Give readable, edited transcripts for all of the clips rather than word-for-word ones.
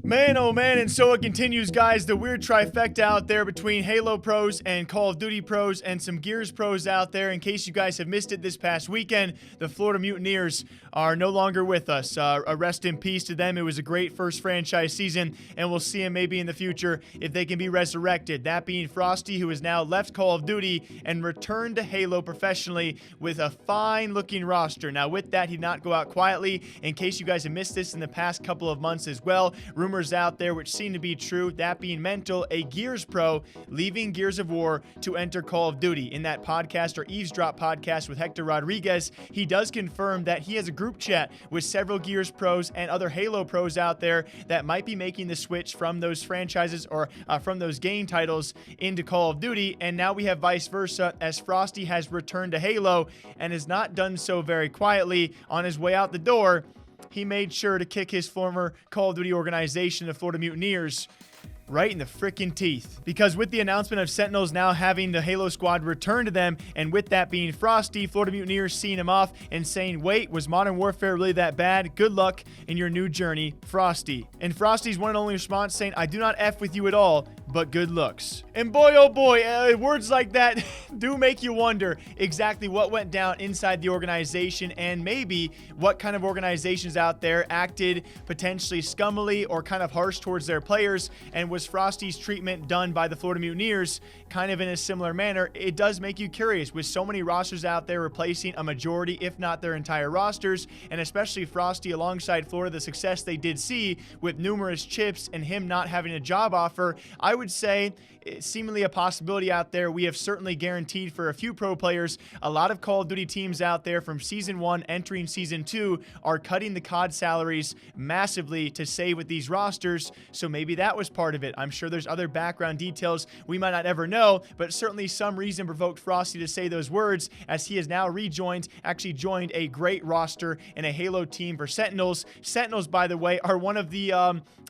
Man, oh man, and so it continues, guys. The weird trifecta out there between Halo pros and Call of Duty pros and some Gears pros out there. In case you guys have missed it this past weekend, the Florida Mutineers are no longer with us. A rest in peace to them. It was a great first franchise season, and we'll see them maybe in the future if they can be resurrected. That being Frosty, who has now left Call of Duty and returned to Halo professionally with a fine-looking roster. Now, with that, he did not go out quietly. In case you guys have missed this in the past couple of months as well, rumors out there which seem to be true, that being Mental, a Gears pro, leaving Gears of War to enter Call of Duty. In that podcast, or Eavesdrop podcast with Hector Rodriguez, he does confirm that he has a group chat with several Gears pros and other Halo pros out there that might be making the switch from those franchises or from those game titles into Call of Duty, and now we have vice versa, as Frosty has returned to Halo and has not done so very quietly. On his way out the door, he made sure to kick his former Call of Duty organization, the Florida Mutineers, right in the frickin' teeth. Because with the announcement of Sentinels now having the Halo squad return to them, and with that being Frosty, Florida Mutineers seeing him off and saying, wait, was Modern Warfare really that bad? Good luck in your new journey, Frosty. And Frosty's one and only response saying, I do not F with you at all, but good looks. And boy, oh boy, words like that do make you wonder exactly what went down inside the organization, and maybe what kind of organizations out there acted potentially scummily or kind of harsh towards their players, and was Frosty's treatment done by the Florida Mutineers kind of in a similar manner? It does make you curious, with so many rosters out there replacing a majority, if not their entire rosters, and especially Frosty alongside Florida, the success they did see with numerous chips and him not having a job offer. I would say seemingly a possibility out there. We have certainly guaranteed for a few pro players. A lot of Call of Duty teams out there from Season 1 entering Season 2 are cutting the COD salaries massively to save with these rosters, so maybe that was part of it. I'm sure there's other background details we might not ever know, but certainly some reason provoked Frosty to say those words, as he has now actually joined a great roster in a Halo team for Sentinels. Sentinels, by the way, are one of the,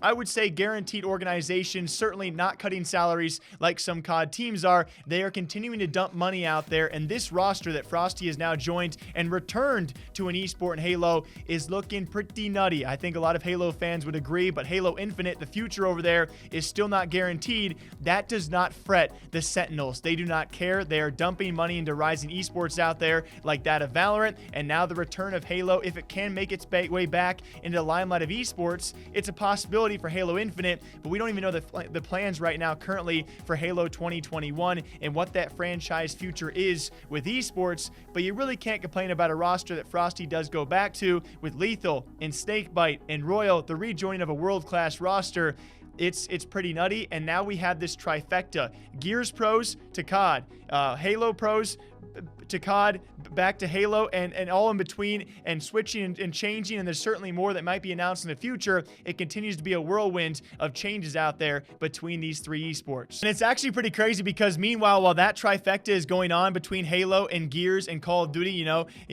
I would say, guaranteed organizations, certainly not cutting salaries like some COD teams are. They are continuing to dump money out there, and this roster that Frosty has now joined and returned to an esport in Halo is looking pretty nutty. I think a lot of Halo fans would agree, but Halo Infinite, the future over there, is still not guaranteed. That does not fret the Sentinels. They do not care. They are dumping money into rising esports out there like that of Valorant, and now the return of Halo, if it can make its way back into the limelight of esports, it's a possibility for Halo Infinite, but we don't even know the plans right now currently for Halo 2021 and what that franchise future is with esports. But you really can't complain about a roster that Frosty does go back to, with Lethal and Snakebite and Royal, the rejoining of a world-class roster. It's pretty nutty, and now we have this trifecta: Gears pros to COD, Halo pros to COD, back to Halo, and all in between, and switching and changing, and there's certainly more that might be announced in the future. It continues to be a whirlwind of changes out there between these three esports. And it's actually pretty crazy, because meanwhile, while that trifecta is going on between Halo and Gears and Call of Duty, you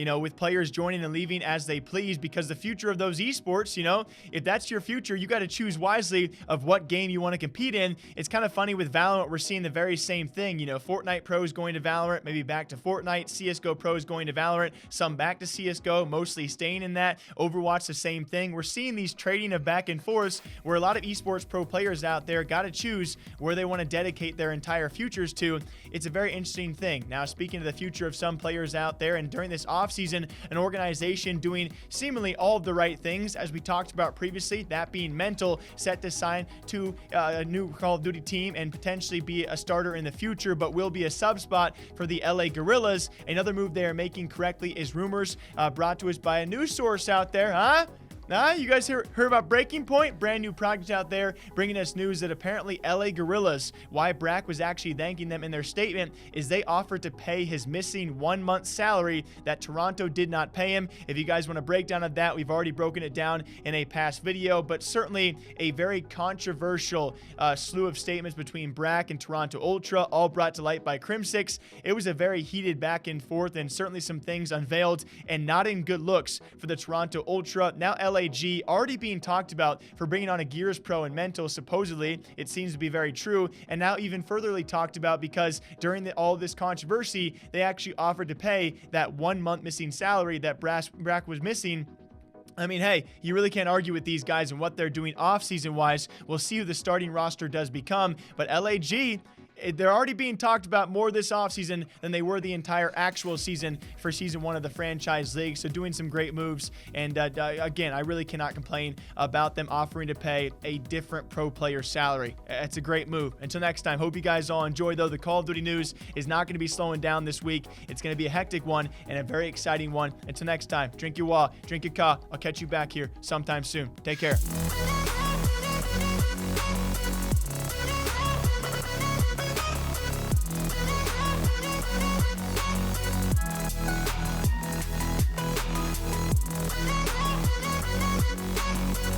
know, with players joining and leaving as they please, because the future of those esports, if that's your future, you got to choose wisely of what game you want to compete in. It's kind of funny with Valorant, we're seeing the very same thing. Fortnite pros going to Valorant, maybe back to Fortnite. CSGO pros going to Valorant, some back to CSGO, mostly staying in that. Overwatch, the same thing. We're seeing these trading of back and forths, where a lot of esports pro players out there got to choose where they want to dedicate their entire futures to. It's a very interesting thing. Now, speaking of the future of some players out there, and during this offseason, an organization doing seemingly all of the right things, as we talked about previously, that being Mental, set to sign to a new Call of Duty team and potentially be a starter in the future, but will be a sub spot for the LA Guerrillas. Another move they are making correctly is rumors brought to us by a news source out there, huh? You guys heard about Breaking Point? Brand new project out there bringing us news that apparently LA Guerrillas, why Brack was actually thanking them in their statement, is they offered to pay his missing 1 month's salary that Toronto did not pay him. If you guys want a breakdown of that, we've already broken it down in a past video, but certainly a very controversial slew of statements between Brack and Toronto Ultra, all brought to light by Crim6. It was a very heated back and forth, and certainly some things unveiled and not in good looks for the Toronto Ultra. Now LA already being talked about for bringing on a Gears Pro and Mental, supposedly. It seems to be very true, and now even furtherly talked about because during all this controversy, they actually offered to pay that 1 month missing salary that Brack was missing I mean, hey, you really can't argue with these guys and what they're doing off-season wise. We'll see who the starting roster does become, but LAG, they're already being talked about more this offseason than they were the entire actual season for season 1 of the franchise league. So doing some great moves. And again, I really cannot complain about them offering to pay a different pro player salary. It's a great move. Until next time, hope you guys all enjoy, though. The Call of Duty news is not going to be slowing down this week. It's going to be a hectic one and a very exciting one. Until next time, drink your water, drink your coffee. I'll catch you back here sometime soon. Take care.